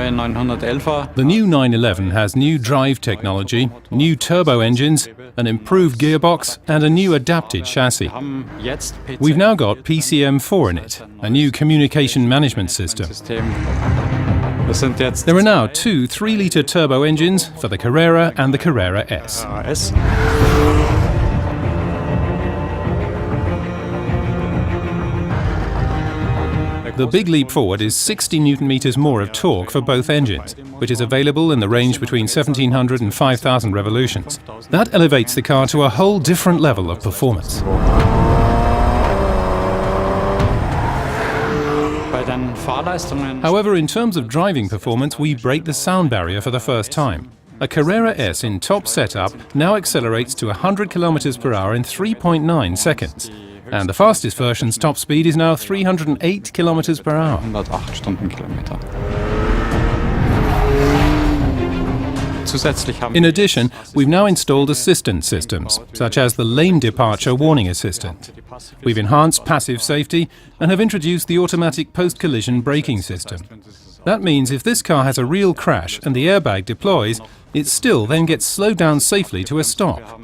The new 911 has new drive technology, new turbo engines, an improved gearbox and a new adapted chassis. We've now got PCM4 in it, a new communication management system. There are now two 3-litre turbo engines for the Carrera and the Carrera S. The big leap forward is 60 Nm more of torque for both engines, which is available in the range between 1700 and 5000 revolutions. That elevates the car to a whole different level of performance. However, in terms of driving performance, we break the sound barrier for the first time. A Carrera S in top setup now accelerates to 100 km per hour in 3.9 seconds. And the fastest version's top speed is now 308 km per hour. In addition, we've now installed assistance systems, such as the lane departure warning assistant. We've enhanced passive safety and have introduced the automatic post-collision braking system. That means if this car has a real crash and the airbag deploys, it still then gets slowed down safely to a stop.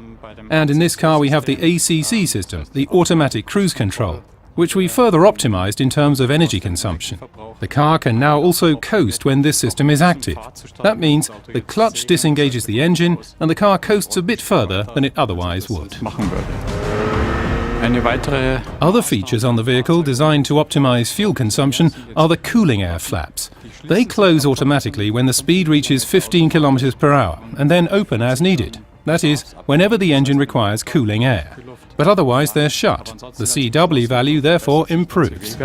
And in this car we have the ACC system, the automatic cruise control, which we further optimized in terms of energy consumption. The car can now also coast when this system is active. That means the clutch disengages the engine and the car coasts a bit further than it otherwise would. Other features on the vehicle designed to optimize fuel consumption are the cooling air flaps. They close automatically when the speed reaches 15 km per hour and then open as needed. That is, whenever the engine requires cooling air. But otherwise they're shut. The CW value therefore improves.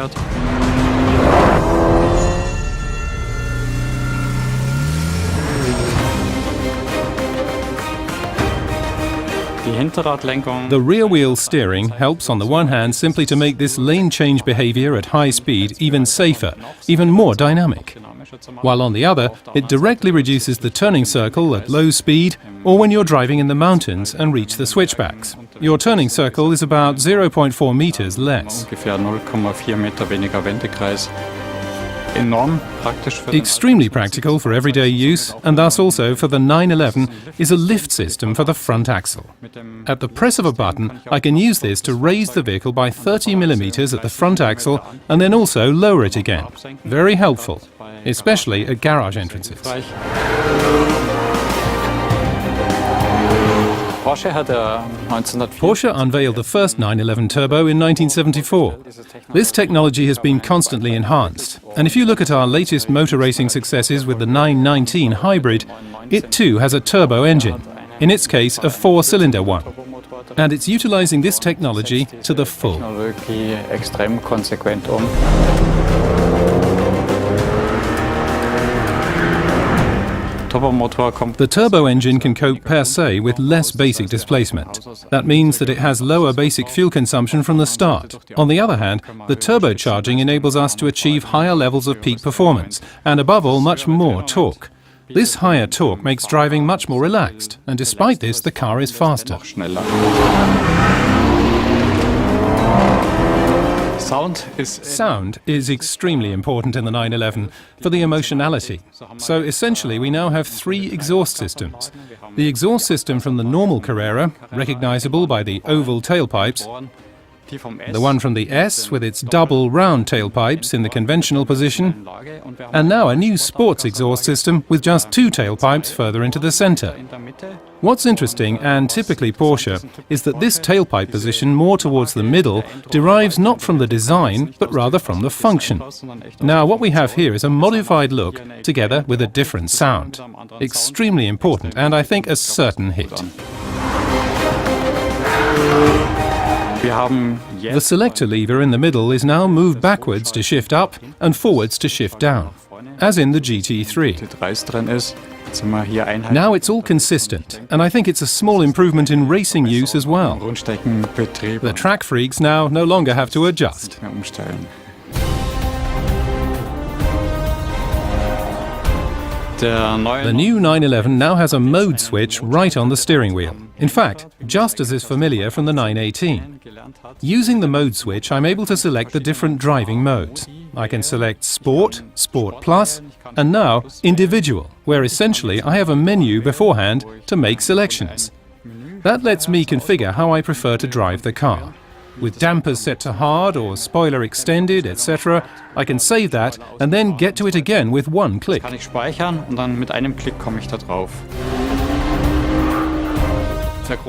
The rear-wheel steering helps on the one hand simply to make this lane change behavior at high speed even safer, even more dynamic. While on the other, it directly reduces the turning circle at low speed or when you're driving in the mountains and reach the switchbacks. Your turning circle is about 0.4 meters less. Extremely practical for everyday use, and thus also for the 911 is a lift system for the front axle. At the press of a button, I can use this to raise the vehicle by 30 mm at the front axle and then also lower it again. Very helpful, especially at garage entrances. Porsche unveiled the first 911 Turbo in 1974. This technology has been constantly enhanced, and if you look at our latest motor racing successes with the 919 Hybrid, it too has a turbo engine, in its case a 4-cylinder one. And it's utilizing this technology to the full. The turbo engine can cope per se with less basic displacement. That means that it has lower basic fuel consumption from the start. On the other hand, the turbocharging enables us to achieve higher levels of peak performance and above all much more torque. This higher torque makes driving much more relaxed, and despite this the car is faster. Sound is extremely important in the 911 for the emotionality. So essentially we now have 3 exhaust systems. The exhaust system from the normal Carrera, recognizable by the oval tailpipes, the one from the S with its double round tailpipes in the conventional position, and now a new sports exhaust system with just 2 tailpipes further into the center. What's interesting, and typically Porsche, is that this tailpipe position more towards the middle derives not from the design, but rather from the function. Now what we have here is a modified look together with a different sound. Extremely important, and I think a certain hit. The selector lever in the middle is now moved backwards to shift up and forwards to shift down, as in the GT3. Now it's all consistent, and I think it's a small improvement in racing use as well. The track freaks now no longer have to adjust. The new 911 now has a mode switch right on the steering wheel. In fact, just as is familiar from the 918. Using the mode switch, I'm able to select the different driving modes. I can select Sport, Sport Plus, and now Individual, where essentially I have a menu beforehand to make selections. That lets me configure how I prefer to drive the car. With dampers set to hard or spoiler extended, etc., I can save that and then get to it again with one click. Kann ich speichern und dann mit einem Klick komme ich da drauf.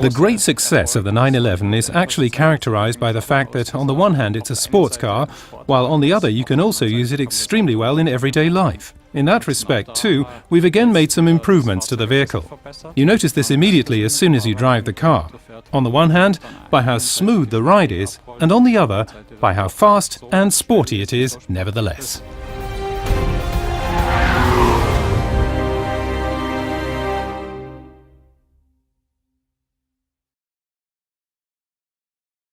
The great success of the 911 is actually characterized by the fact that on the one hand it's a sports car, while on the other you can also use it extremely well in everyday life. In that respect too, we've again made some improvements to the vehicle. You notice this immediately as soon as you drive the car. On the one hand, by how smooth the ride is, and on the other, by how fast and sporty it is nevertheless.